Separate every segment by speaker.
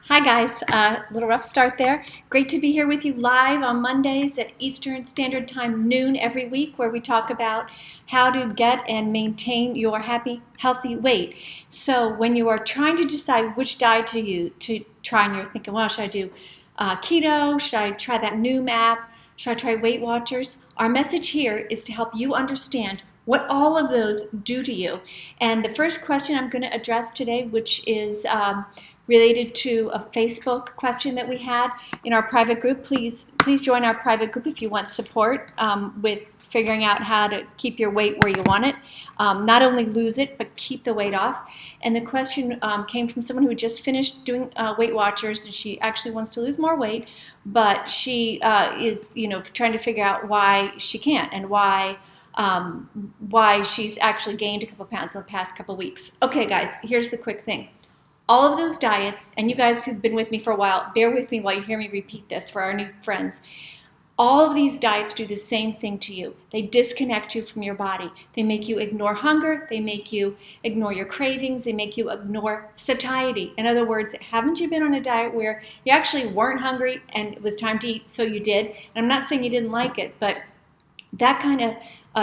Speaker 1: Hi guys, little rough start there. Great to be here with you live on Mondays at Eastern Standard Time, noon every week, where we talk about how to get and maintain your happy, healthy weight. So when you are trying to decide which diet to try, and you're thinking, well, should I do keto? Should I try that Noom app? Should I try Weight Watchers? Our message here is to help you understand what all of those do to you. And the first question I'm going to address today, which is related to a Facebook question that we had in our private group. Please join our private group if you want support with figuring out how to keep your weight where you want it. Not only lose it, but keep the weight off. And the question came from someone who just finished doing Weight Watchers, and she actually wants to lose more weight, but she is trying to figure out why she can't and why she's actually gained a couple pounds in the past couple weeks. Okay, guys, here's the quick thing. All of those diets, and you guys who've been with me for a while, bear with me while you hear me repeat this for our new friends. All of these diets do the same thing to you. They disconnect you from your body. They make you ignore hunger. They make you ignore your cravings. They make you ignore satiety. In other words, haven't you been on a diet where you actually weren't hungry and it was time to eat, so you did? And I'm not saying you didn't like it, but that kind of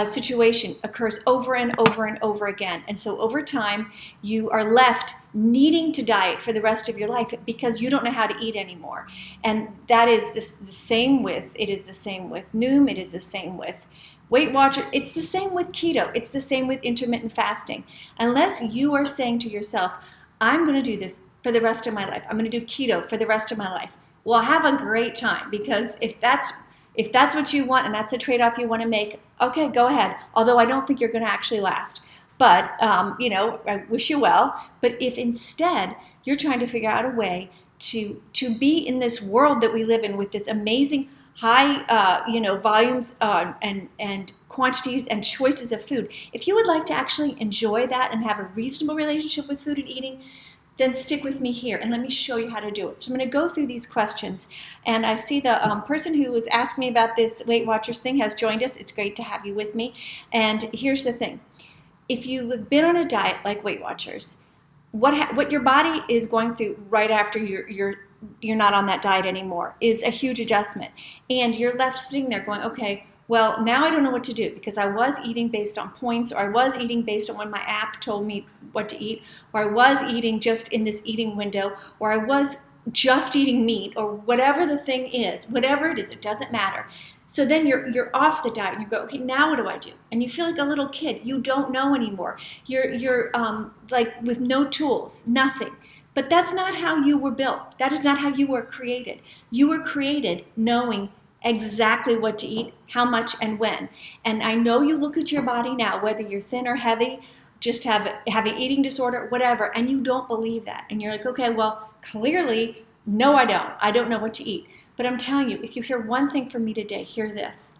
Speaker 1: situation occurs over and over and over again. And so over time, you are left needing to diet for the rest of your life because you don't know how to eat anymore. And that is the same with Noom. It is the same with Weight Watcher. It's the same with keto. It's the same with intermittent fasting. Unless you are saying to yourself, I'm going to do this for the rest of my life. I'm going to do keto for the rest of my life. Well, have a great time, because if that's what you want and that's a trade-off you want to make, okay, go ahead. Although I don't think you're going to actually last. But, I wish you well. But if instead you're trying to figure out a way to be in this world that we live in with this amazing high, volumes and quantities and choices of food, if you would like to actually enjoy that and have a reasonable relationship with food and eating, then stick with me here and let me show you how to do it. So I'm going to go through these questions. And I see the person who was asking me about this Weight Watchers thing has joined us. It's great to have you with me. And here's the thing. If you've been on a diet like Weight Watchers, what your body is going through right after you're not on that diet anymore is a huge adjustment. And you're left sitting there going, okay, well, now I don't know what to do, because I was eating based on points, or I was eating based on when my app told me what to eat, or I was eating just in this eating window, or I was just eating meat, or whatever the thing is, whatever it is, it doesn't matter. So then you're off the diet and you go, okay, now what do I do? And you feel like a little kid. You don't know anymore. You're like with no tools, nothing. But that's not how you were built. That is not how you were created. You were created knowing exactly what to eat, how much, and when. And I know you look at your body now, whether you're thin or heavy, just have an eating disorder, whatever, and you don't believe that. And you're like, okay, well, clearly, no, I don't. I don't know what to eat. But I'm telling you, if you hear one thing from me today, hear this.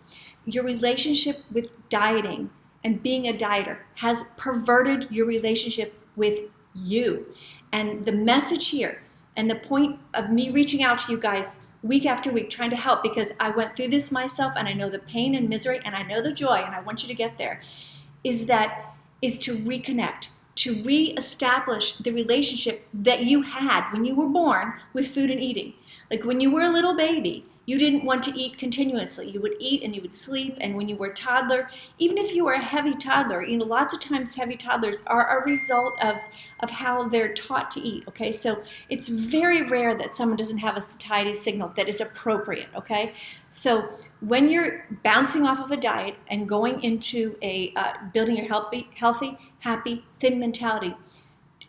Speaker 1: Your relationship with dieting and being a dieter has perverted your relationship with you. And the message here, and the point of me reaching out to you guys week after week, trying to help, because I went through this myself and I know the pain and misery and I know the joy, and I want you to get there, is to reconnect, to reestablish the relationship that you had when you were born with food and eating. Like when you were a little baby, you didn't want to eat continuously. You would eat and you would sleep. And when you were a toddler, even if you were a heavy toddler, lots of times heavy toddlers are a result of how they're taught to eat, okay? So it's very rare that someone doesn't have a satiety signal that is appropriate, okay? So when you're bouncing off of a diet and going into a building your healthy, happy, thin mentality,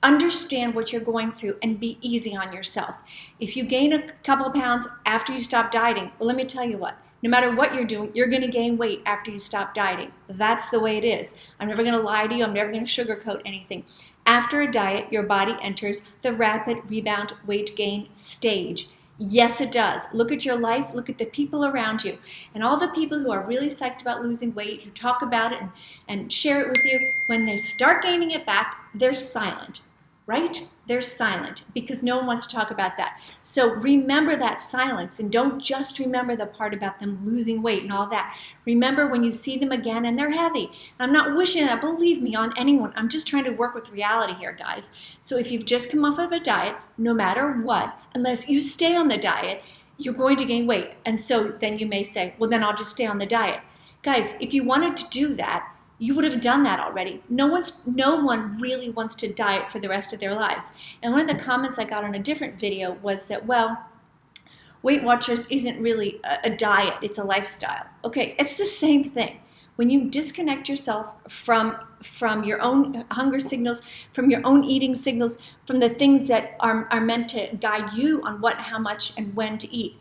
Speaker 1: understand what you're going through and be easy on yourself. If you gain a couple of pounds after you stop dieting, well, let me tell you what, no matter what you're doing, you're going to gain weight after you stop dieting. That's the way it is. I'm never going to lie to you. I'm never going to sugarcoat anything. After a diet, your body enters the rapid rebound weight gain stage. Yes, it does. Look at your life. Look at the people around you. And all the people who are really psyched about losing weight, who talk about it and share it with you, when they start gaining it back, they're silent. right? They're silent because no one wants to talk about that. So remember that silence, and don't just remember the part about them losing weight and all that. Remember when you see them again and they're heavy. I'm not wishing that, believe me, on anyone. I'm just trying to work with reality here, guys. So if you've just come off of a diet, no matter what, unless you stay on the diet, you're going to gain weight. And so then you may say, well, then I'll just stay on the diet. Guys, if you wanted to do that, you would have done that already. No one really wants to diet for the rest of their lives. And one of the comments I got on a different video was that, well, Weight Watchers isn't really a diet, it's a lifestyle. Okay, it's the same thing. When you disconnect yourself from your own hunger signals, from your own eating signals, from the things that are meant to guide you on what, how much, and when to eat,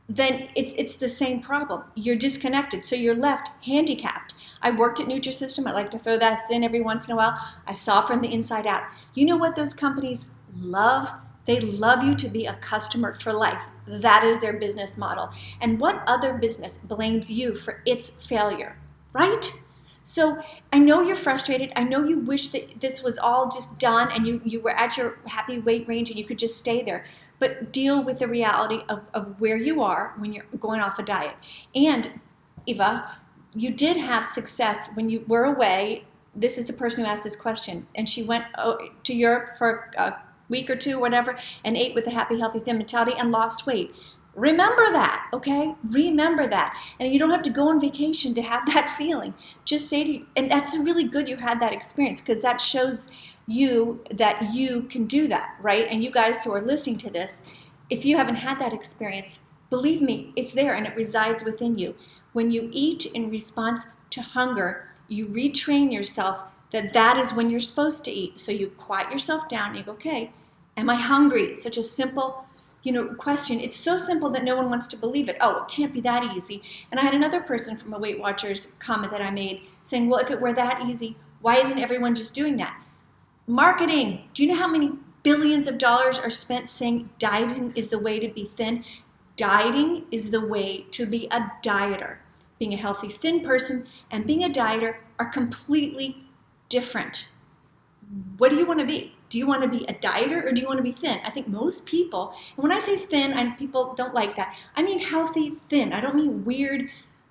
Speaker 1: then it's the same problem. You're disconnected, so you're left handicapped. I worked at Nutrisystem. I like to throw that in every once in a while. I saw from the inside out. You know what those companies love? They love you to be a customer for life. That is their business model. And what other business blames you for its failure, right? So I know you're frustrated. I know you wish that this was all just done and you were at your happy weight range and you could just stay there. But deal with the reality of where you are when you're going off a diet. And Eva, you did have success when you were away. This is the person who asked this question. And she went to Europe for a week or two, whatever, and ate with a happy, healthy, thin mentality and lost weight. Remember that, okay? Remember that. And you don't have to go on vacation to have that feeling. Just say to you, and that's really good you had that experience, because that shows you that you can do that, right? And you guys who are listening to this, if you haven't had that experience, believe me, it's there and it resides within you. When you eat in response to hunger, you retrain yourself that is when you're supposed to eat. So you quiet yourself down and you go, okay, am I hungry? Such a simple question. It's so simple that no one wants to believe it. Oh, it can't be that easy. And I had another person from a Weight Watchers comment that I made saying, well, if it were that easy, why isn't everyone just doing that? Marketing. Do you know how many billions of dollars are spent saying dieting is the way to be thin? Dieting is the way to be a dieter. Being a healthy, thin person and being a dieter are completely different. What do you want to be? Do you want to be a dieter or do you want to be thin? I think most people, and when I say thin, people don't like that. I mean healthy thin. I don't mean weird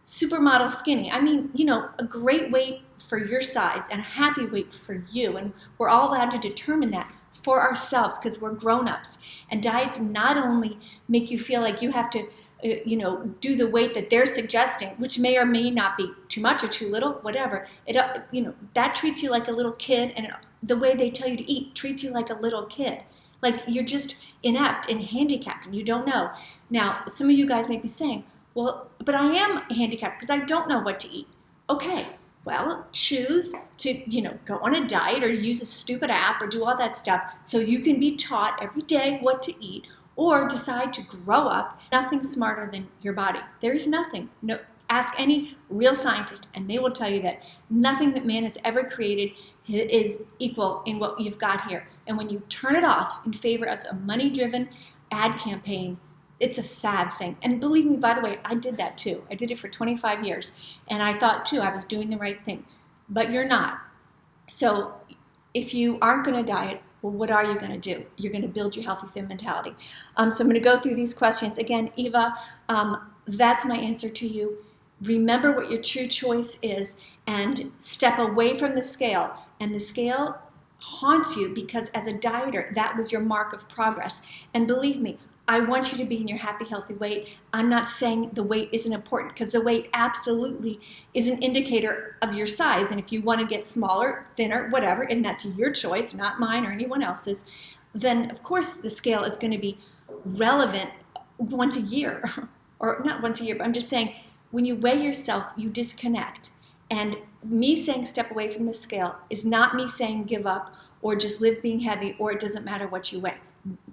Speaker 1: supermodel skinny. I mean, a great weight for your size and a happy weight for you. And we're all allowed to determine that for ourselves because we're grown-ups. And diets not only make you feel like you have to do the weight that they're suggesting, which may or may not be too much or too little, whatever. That treats you like a little kid, and the way they tell you to eat treats you like a little kid. Like you're just inept and handicapped and you don't know. Now, some of you guys may be saying, well, but I am handicapped because I don't know what to eat. Okay, well, choose to, go on a diet or use a stupid app or do all that stuff so you can be taught every day what to eat, or decide to grow up. Nothing smarter than your body. There is nothing. No, ask any real scientist and they will tell you that nothing that man has ever created is equal in what you've got here. And when you turn it off in favor of a money-driven ad campaign, it's a sad thing. And believe me, by the way, I did that too. I did it for 25 years. And I thought too I was doing the right thing. But you're not. So if you aren't going to diet, well, what are you going to do? You're going to build your healthy thin mentality. So I'm going to go through these questions. Again, Eva, that's my answer to you. Remember what your true choice is and step away from the scale. And the scale haunts you because as a dieter, that was your mark of progress. And believe me, I want you to be in your happy, healthy weight. I'm not saying the weight isn't important because the weight absolutely is an indicator of your size. And if you want to get smaller, thinner, whatever, and that's your choice, not mine or anyone else's, then of course the scale is going to be relevant once a year. Or not once a year, but I'm just saying when you weigh yourself, you disconnect. And me saying step away from the scale is not me saying give up or just live being heavy or it doesn't matter what you weigh.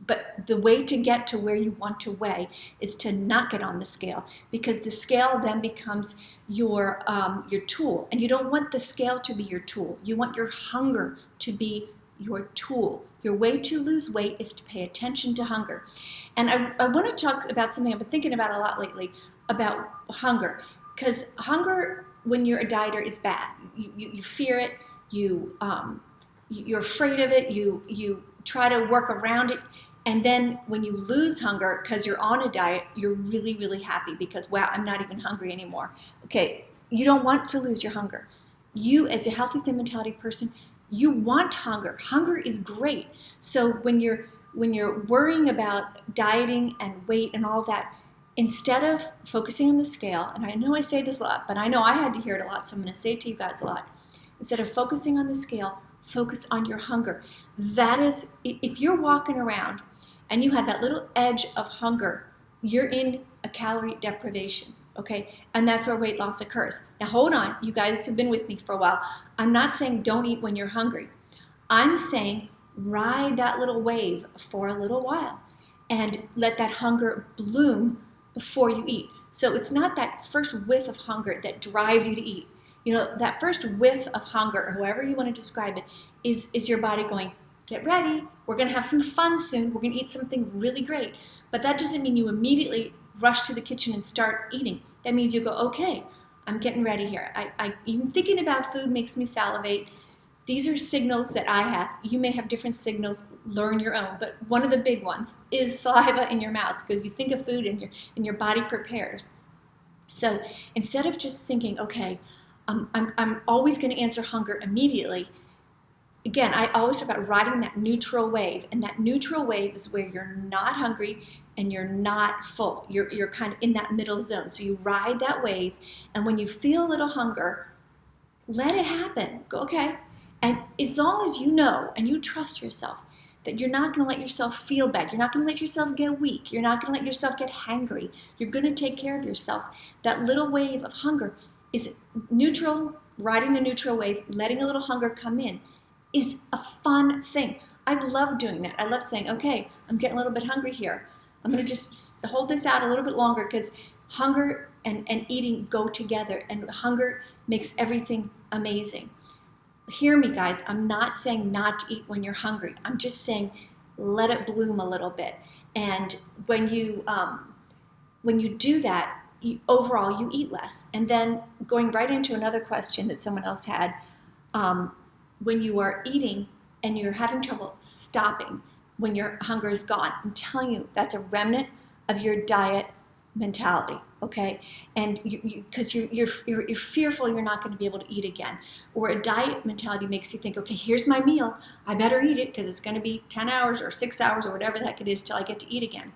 Speaker 1: But the way to get to where you want to weigh is to not get on the scale, because the scale then becomes your tool. And you don't want the scale to be your tool. You want your hunger to be your tool. Your way to lose weight is to pay attention to hunger. And I want to talk about something I've been thinking about a lot lately, about hunger. Because hunger, when you're a dieter, is bad. You fear it. you're afraid of it, you try to work around it, and then when you lose hunger because you're on a diet, you're really, really happy because, wow, I'm not even hungry anymore. Okay, you don't want to lose your hunger. You, as a healthy thin mentality person, you want hunger. Hunger is great. So when you're worrying about dieting and weight and all that, instead of focusing on the scale, and I know I say this a lot, but I know I had to hear it a lot, so I'm going to say it to you guys a lot. Instead of focusing on the scale, focus on your hunger. That is, if you're walking around and you have that little edge of hunger, you're in a calorie deprivation, okay? And that's where weight loss occurs. Now hold on, you guys have been with me for a while. I'm not saying don't eat when you're hungry. I'm saying ride that little wave for a little while and let that hunger bloom before you eat. So it's not that first whiff of hunger that drives you to eat. You know, that first whiff of hunger, or however you want to describe it, is your body going, get ready, we're going to have some fun soon, we're going to eat something really great. But that doesn't mean you immediately rush to the kitchen and start eating. That means you go, okay, I'm getting ready here. I even thinking about food makes me salivate. These are signals that I have. You may have different signals, learn your own, but one of the big ones is saliva in your mouth, because you think of food and your body prepares. So instead of just thinking, okay, I'm always going to answer hunger immediately, again, I always talk about riding that neutral wave, and that neutral wave is where you're not hungry and you're not full. You're kind of in that middle zone. So you ride that wave, and when you feel a little hunger, let it happen. Go, okay. And as long as you know and you trust yourself that you're not going to let yourself feel bad, you're not going to let yourself get weak, you're not going to let yourself get hangry, you're going to take care of yourself. That little wave of hunger is neutral, riding the neutral wave, letting a little hunger come in is a fun thing. I love doing that. I love saying, okay, I'm getting a little bit hungry here. I'm going to just hold this out a little bit longer, because hunger and eating go together, and hunger makes everything amazing. Hear me, guys. I'm not saying not to eat when you're hungry. I'm just saying let it bloom a little bit. And when you do that, overall you eat less. And then going right into another question that someone else had, when you are eating and you're having trouble stopping when your hunger is gone, I'm telling you, that's a remnant of your diet mentality, okay? And because you're fearful you're not going to be able to eat again. Or a diet mentality makes you think, okay, here's my meal, I better eat it because it's going to be 10 hours or 6 hours or whatever the heck it is till I get to eat again.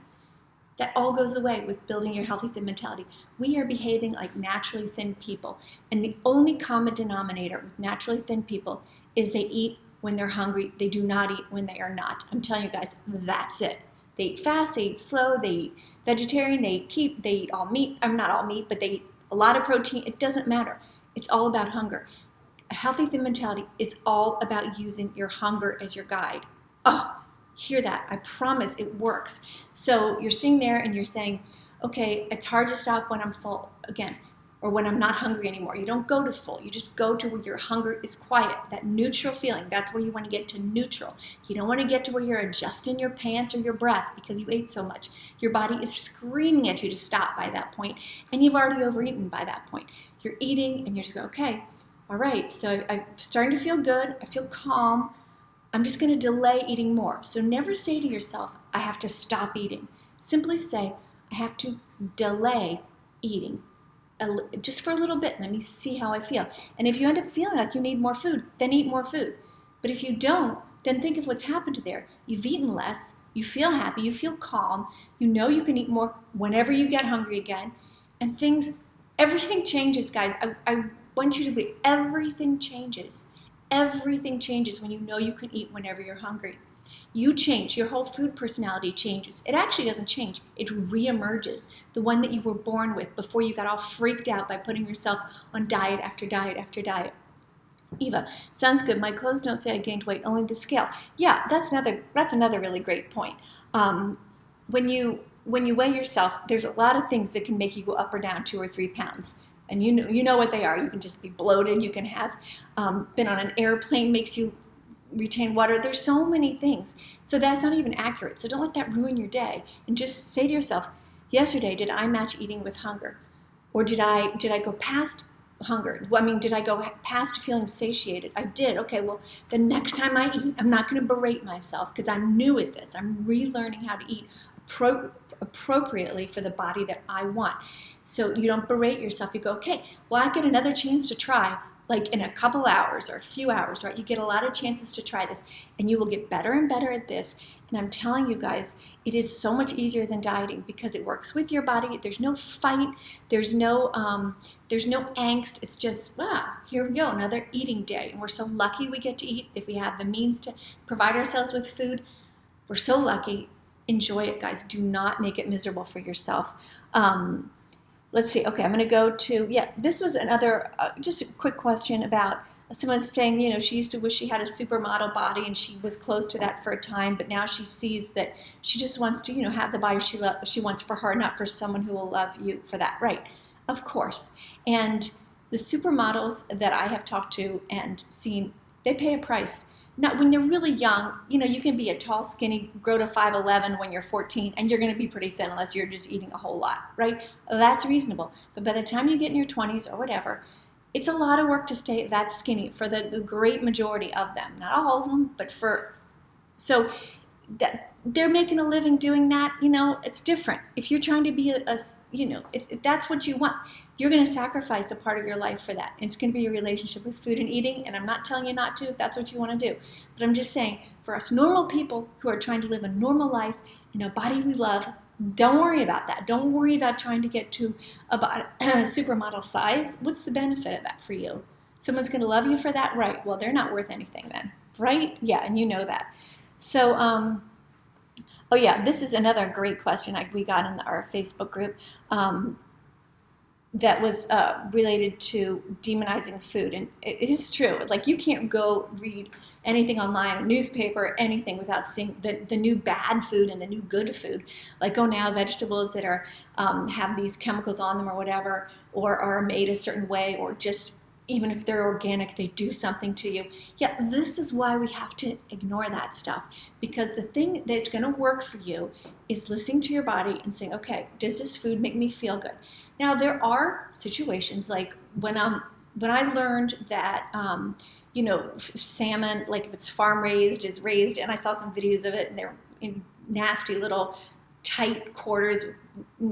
Speaker 1: That all goes away with building your healthy thin mentality. We are behaving like naturally thin people, and the only common denominator with naturally thin people is they eat when they're hungry. They do not eat when they are not. I'm telling you guys, that's it. They eat fast, they eat slow, they eat vegetarian, they eat all meat. I'm not all meat, but they eat a lot of protein. It doesn't matter. It's all about hunger. A healthy thin mentality is all about using your hunger as your guide. Oh, hear that. I promise it works. So you're sitting there and you're saying, okay, it's hard to stop when I'm full again, or when I'm not hungry anymore. You don't go to full. You just go to where your hunger is quiet, that neutral feeling. That's where you want to get to neutral. You don't want to get to where you're adjusting your pants or your breath because you ate so much. Your body is screaming at you to stop by that point, and you've already overeaten by that point. You're eating and you're just going, okay, all right, so I'm starting to feel good. I feel calm. I'm just going to delay eating more. So never say to yourself, I have to stop eating. Simply say, I have to delay eating. Just for a little bit, let me see how I feel. And if you end up feeling like you need more food, then eat more food. But if you don't, then think of what's happened there. You've eaten less, you feel happy, you feel calm, you know you can eat more whenever you get hungry again, and everything changes, guys. I want you to believe everything changes. Everything changes when you know you can eat whenever you're hungry. You change. Your whole food personality changes. It actually doesn't change. It reemerges. The one that you were born with before you got all freaked out by putting yourself on diet after diet after diet. Eva, sounds good. My clothes don't say I gained weight, only the scale. Yeah, that's another really great point. When you weigh yourself, there's a lot of things that can make you go up or down 2 or 3 pounds. And you know what they are. You can just be bloated. You can have been on an airplane, makes you retain water. There's so many things. So that's not even accurate. So don't let that ruin your day. And just say to yourself, yesterday, did I match eating with hunger? Or did I go past hunger? I mean, did I go past feeling satiated? I did. Okay, well, the next time I eat, I'm not going to berate myself because I'm new at this. I'm relearning how to eat appropriately for the body that I want. So you don't berate yourself. You go, okay, well, I get another chance to try, like in a couple hours or a few hours, right? You get a lot of chances to try this, and you will get better and better at this. And I'm telling you guys, it is so much easier than dieting because it works with your body. There's no fight. There's no angst. It's just, here we go, another eating day. And we're so lucky we get to eat. If we have the means to provide ourselves with food, we're so lucky. Enjoy it, guys. Do not make it miserable for yourself. Let's see. Okay, I'm going to go to, this was another, just a quick question about someone saying, she used to wish she had a supermodel body and she was close to that for a time, but now she sees that she just wants to, have the body she wants for her, not for someone who will love you for that. Right. Of course. And the supermodels that I have talked to and seen, they pay a price. Not when they're really young, you can be a tall, skinny, grow to 5'11" when you're 14, and you're going to be pretty thin unless you're just eating a whole lot, right? That's reasonable. But by the time you get in your 20s or whatever, it's a lot of work to stay that skinny for the great majority of them. Not all of them, but so that they're making a living doing that, it's different. If you're trying to be if that's what you want, you're going to sacrifice a part of your life for that. It's going to be your relationship with food and eating, and I'm not telling you not to if that's what you want to do. But I'm just saying, for us normal people who are trying to live a normal life in a body we love, don't worry about that. Don't worry about trying to get to a supermodel size. What's the benefit of that for you? Someone's going to love you for that? Right. Well, they're not worth anything then, right? Yeah, and you know that. So, this is another great question we got in our Facebook group. That was related to demonizing food. And it is true. Like, you can't go read anything online, a newspaper, anything without seeing the new bad food and the new good food. Like, now vegetables that are have these chemicals on them or whatever, or are made a certain way, or just even if they're organic, they do something to you. Yeah, this is why we have to ignore that stuff, because the thing that's going to work for you is listening to your body and saying, okay, does this food make me feel good? Now, there are situations like when I learned that, salmon, like if it's farm raised, is raised, and I saw some videos of it, and they're in nasty little tight quarters,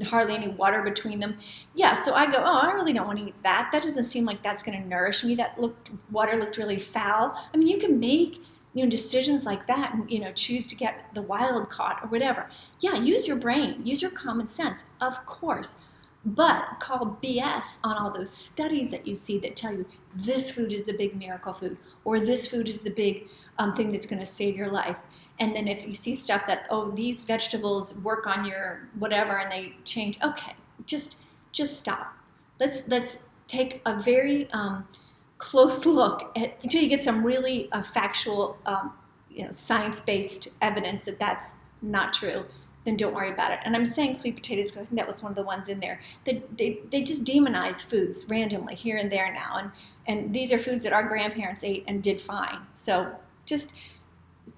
Speaker 1: hardly any water between them. Yeah, so I go, I really don't want to eat that. That doesn't seem like that's going to nourish me. Water looked really foul. I mean, you can make decisions like that and choose to get the wild caught or whatever. Yeah, use your brain, use your common sense, of course. But call BS on all those studies that you see that tell you this food is the big miracle food, or this food is the big thing that's going to save your life. And then if you see stuff that, these vegetables work on your whatever and they change, okay, just stop. Let's take a very close look at until you get some really factual, science-based evidence that that's not true. Then don't worry about it. And I'm saying sweet potatoes because I think that was one of the ones in there. They just demonize foods randomly here and there now. And these are foods that our grandparents ate and did fine. So just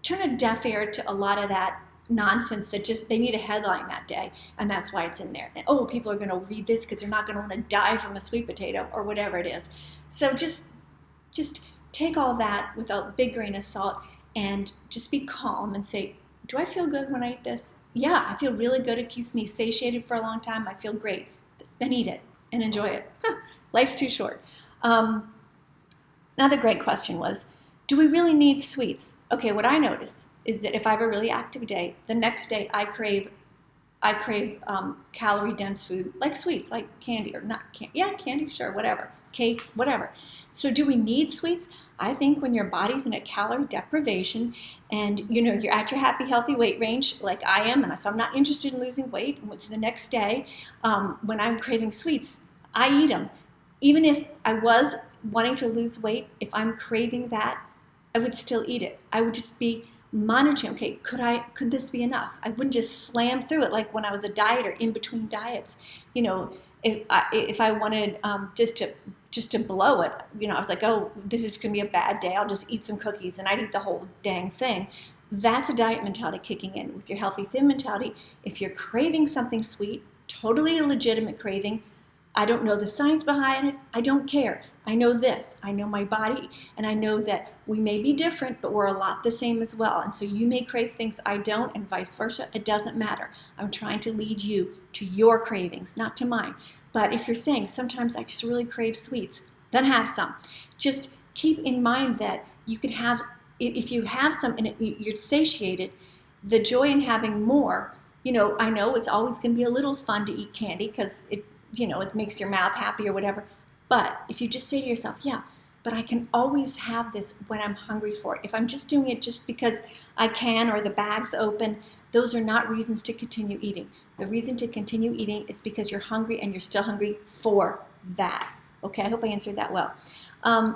Speaker 1: turn a deaf ear to a lot of that nonsense that just, they need a headline that day. And that's why it's in there. And, people are going to read this because they're not going to want to die from a sweet potato or whatever it is. So just take all that with a big grain of salt and just be calm and say, do I feel good when I eat this? Yeah, I feel really good. It keeps me satiated for a long time. I feel great. Then eat it and enjoy it. Life's too short. Another great question was, do we really need sweets? Okay, what I notice is that if I have a really active day, the next day I crave calorie-dense food like sweets, like candy or not candy. Yeah, candy, sure, whatever. Cake, whatever. So do we need sweets? I think when your body's in a calorie deprivation and you're at your happy, healthy weight range like I am, and so I'm not interested in losing weight, and what's the next day, when I'm craving sweets, I eat them. Even if I was wanting to lose weight, if I'm craving that, I would still eat it. I would just be monitoring, okay, could this be enough? I wouldn't just slam through it like when I was a dieter in between diets. If I wanted just to blow it, I was like, this is going to be a bad day. I'll just eat some cookies and I'd eat the whole dang thing. That's a diet mentality kicking in. With your healthy thin mentality, if you're craving something sweet, totally a legitimate craving, I don't know the science behind it. I don't care. I know this. I know my body, and I know that we may be different, but we're a lot the same as well. And so you may crave things I don't, and vice versa. It doesn't matter. I'm trying to lead you to your cravings, not to mine. But if you're saying, sometimes I just really crave sweets, then have some. Just keep in mind that you could have, if you have some and you're satiated, the joy in having more, I know it's always going to be a little fun to eat candy because it makes your mouth happy or whatever. But if you just say to yourself, yeah, but I can always have this when I'm hungry for it. If I'm just doing it just because I can or the bag's open, those are not reasons to continue eating. The reason to continue eating is because you're hungry and you're still hungry for that. Okay, I hope I answered that well.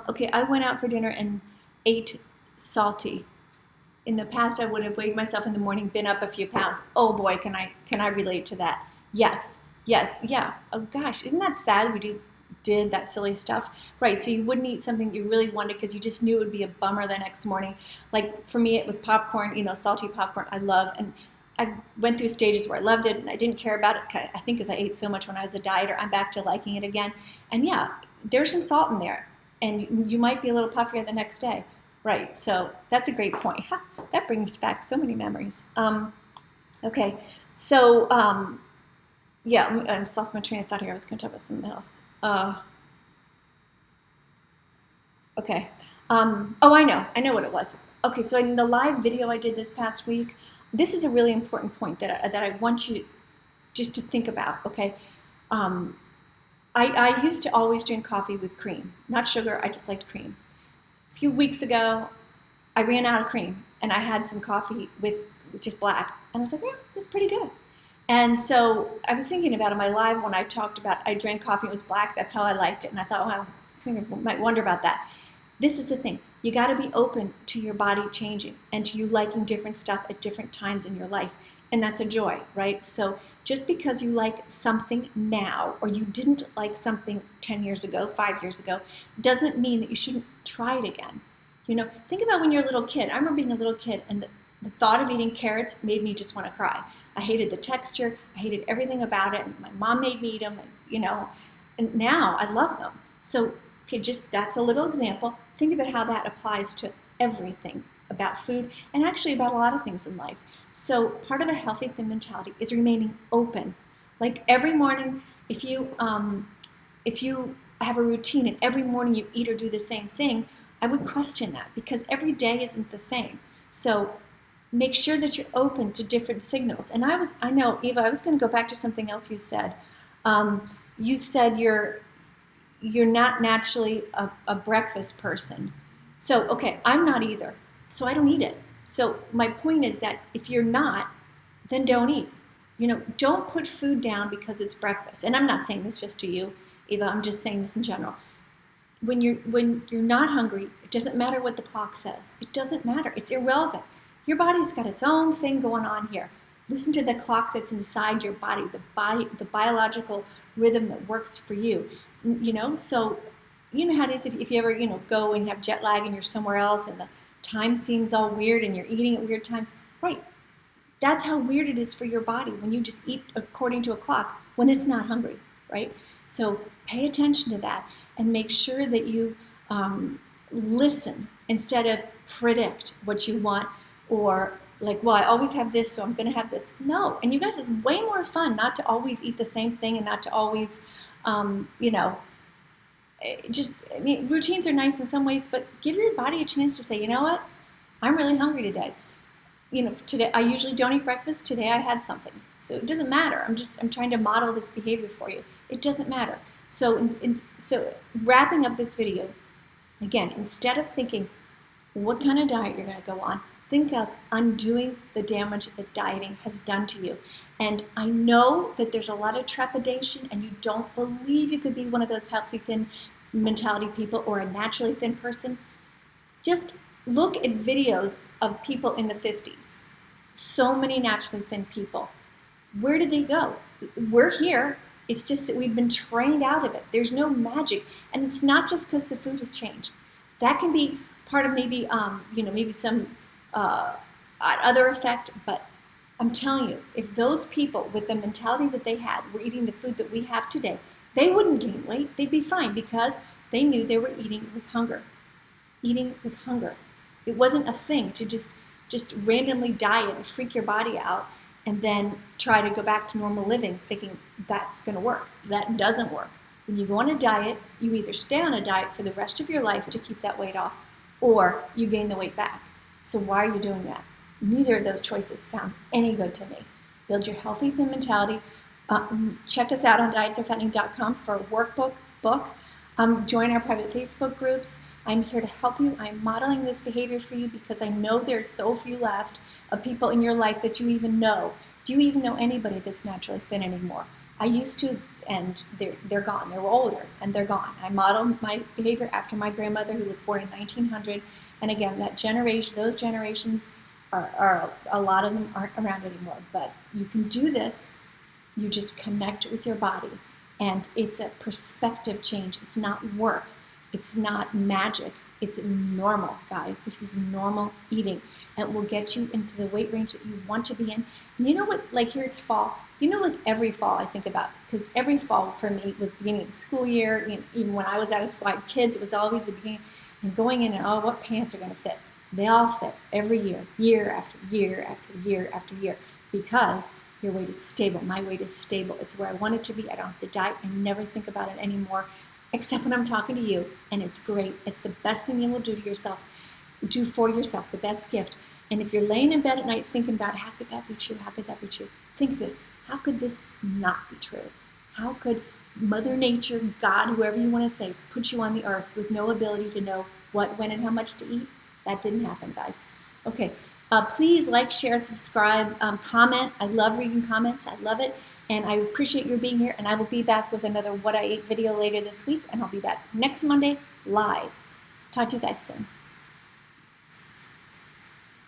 Speaker 1: Okay, I went out for dinner and ate salty. In the past, I would have weighed myself in the morning, been up a few pounds. Oh boy, can I relate to that? Yes, yeah. Oh gosh, isn't that sad? We did that silly stuff, right? So you wouldn't eat something you really wanted because you just knew it would be a bummer the next morning. Like for me, it was popcorn. Salty popcorn. I love, and I went through stages where I loved it and I didn't care about it. I think because I ate so much when I was a dieter, I'm back to liking it again. And yeah, there's some salt in there, and you might be a little puffier the next day. Right, so that's a great point. That brings back so many memories. Okay, so yeah, I just lost my train of thought here. I was going to talk about something else. Okay. Oh, I know what it was. Okay, so in the live video I did this past week, this is a really important point that I want you just to think about. Okay, I used to always drink coffee with cream, not sugar. I just liked cream. A few weeks ago, I ran out of cream and I had some coffee with just black. And I was like, yeah, this is pretty good. And so I was thinking about in my live when I talked about I drank coffee, it was black, that's how I liked it. And I thought, well, I might wonder about that. This is the thing. You got to be open to your body changing and to you liking different stuff at different times in your life. And that's a joy, right? So just because you like something now or you didn't like something 10 years ago, 5 years ago, doesn't mean that you shouldn't try it again. Think about when you're a little kid. I remember being a little kid and the thought of eating carrots made me just want to cry. I hated the texture. I hated everything about it. My mom made me eat them, and now I love them. So that's a little example. Think about how that applies to everything about food and actually about a lot of things in life. So part of a healthy thin mentality is remaining open. Like every morning, if you have a routine and every morning you eat or do the same thing, I would question that because every day isn't the same. So make sure that you're open to different signals. And I know, Eva, I was going to go back to something else you said. You said you're not naturally a breakfast person. So, okay, I'm not either. So I don't eat it. So my point is that if you're not, then don't eat. Don't put food down because it's breakfast. And I'm not saying this just to you, Eva, I'm just saying this in general. When you're not hungry, it doesn't matter what the clock says. It doesn't matter. It's irrelevant. Your body's got its own thing going on here. Listen to the clock that's inside your body, the biological rhythm that works for you. So you know how it is if you ever, go and you have jet lag and you're somewhere else and the time seems all weird and you're eating at weird times. Right. That's how weird it is for your body when you just eat according to a clock when it's not hungry, right? So pay attention to that and make sure that you listen instead of predict what you want or like, well, I always have this, so I'm going to have this. No. And you guys, it's way more fun not to always eat the same thing and not to always, routines are nice in some ways, but give your body a chance to say, you know what? I'm really hungry today. Today I usually don't eat breakfast. Today I had something. So it doesn't matter. I'm trying to model this behavior for you. It doesn't matter. So so wrapping up this video, again, instead of thinking what kind of diet you're going to go on, think of undoing the damage that dieting has done to you. And I know that there's a lot of trepidation and you don't believe you could be one of those healthy thin mentality people or a naturally thin person. Just look at videos of people in the 50s. So many naturally thin people. Where did they go? We're here. It's just that we've been trained out of it. There's no magic. And it's not just because the food has changed. That can be part of maybe, maybe some other effect. But I'm telling you, if those people with the mentality that they had were eating the food that we have today, They wouldn't gain weight. They'd be fine because they knew they were eating with hunger. Eating with hunger. It wasn't a thing to just randomly diet and freak your body out and then try to go back to normal living thinking that's going to work. That doesn't work. When you go on a diet, you either stay on a diet for the rest of your life to keep that weight off, or you gain the weight back. So why are you doing that? Neither of those choices sound any good to me. Build your healthy thin mentality. Check us out on dietsarefattening.com for a workbook book. Join our private Facebook groups. I'm here to help you. I'm modeling this behavior for you because I know there's so few left of people in your life that you even know. Do you even know anybody that's naturally thin anymore? I used to, and they're gone. They were older, and they're gone. I modeled my behavior after my grandmother, who was born in 1900. And again, that generation, those generations, are a lot of them aren't around anymore. But you can do this. You just connect with your body, and it's a perspective change. It's not work. It's not magic. It's normal, guys. This is normal eating, and it will get you into the weight range that you want to be in. And you know what, like here it's fall. You know, like every fall I think about, because every fall for me was beginning of the school year. Even when I was out of school, I had kids, it was always the beginning. And going in and, oh, what pants are going to fit? They all fit every year, year after year after year after year, because your weight is stable. My weight is stable. It's where I want it to be. I don't have to diet. I never think about it anymore, except when I'm talking to you. And it's great. It's the best thing you will do to yourself. Do for yourself, the best gift. And if you're laying in bed at night thinking about, how could that be true? How could that be true? Think this. How could this not be true? How could Mother Nature, God, whoever you want to say, put you on the earth with no ability to know what, when, and how much to eat? That didn't happen, guys. Okay. Please like, share, subscribe, comment. I love reading comments. I love it. And I appreciate your being here. And I will be back with another What I Ate video later this week. And I'll be back next Monday live. Talk to you guys soon.